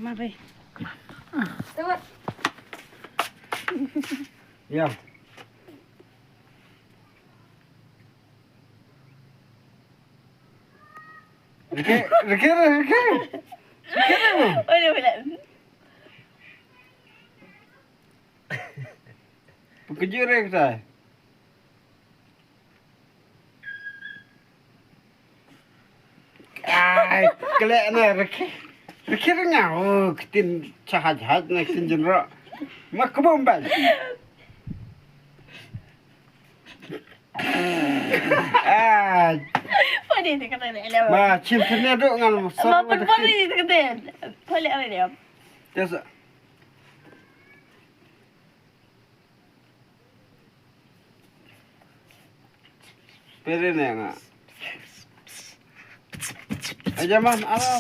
มาไป Tunggu. Ya. Reke. Boleh. Pekerja rek saya. Ai, kelak na reke. Reke ngau ketin cahat-cahat na ketin jenera. Mak kebombal. Ah, Boleh dia kata ni. ma cinta duk ngan Apa pun boleh dia kata. Boleh apa dia? Biasa. Pere ni ngah. Aja man, alo.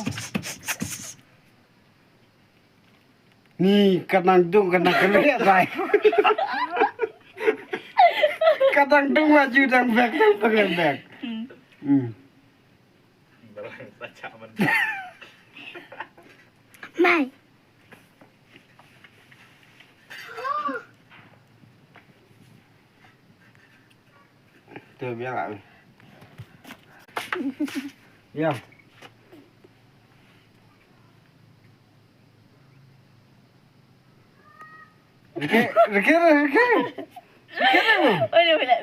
Ni kadang dung kadang kelihatan saya. Kadang dung maju dan back dan back. Mai. Tu biar lah. Ya. Reke. Boleh.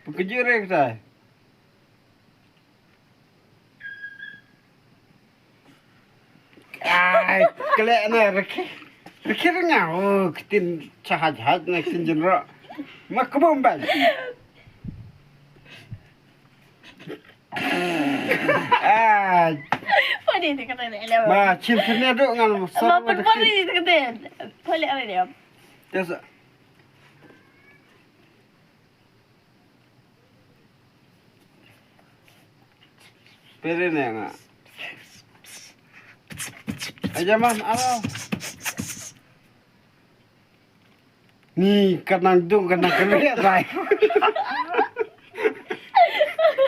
Pekerja rek saya. Ai, kelak na reke. Reke ngau ketin cahat-cahat na ketin jenera. Mak kebombal. Ah, Boleh dia kata ni. ma cinta duk ngan Apa pun boleh dia kata. Boleh apa dia? Biasa. Pere ni ngah. Aja man, alo. Ni kadang dung kadang kelihatan saya.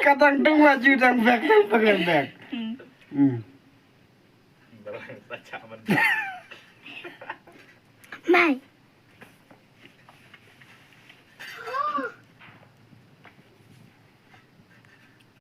Kadang dung maju dan back dan back. Mai.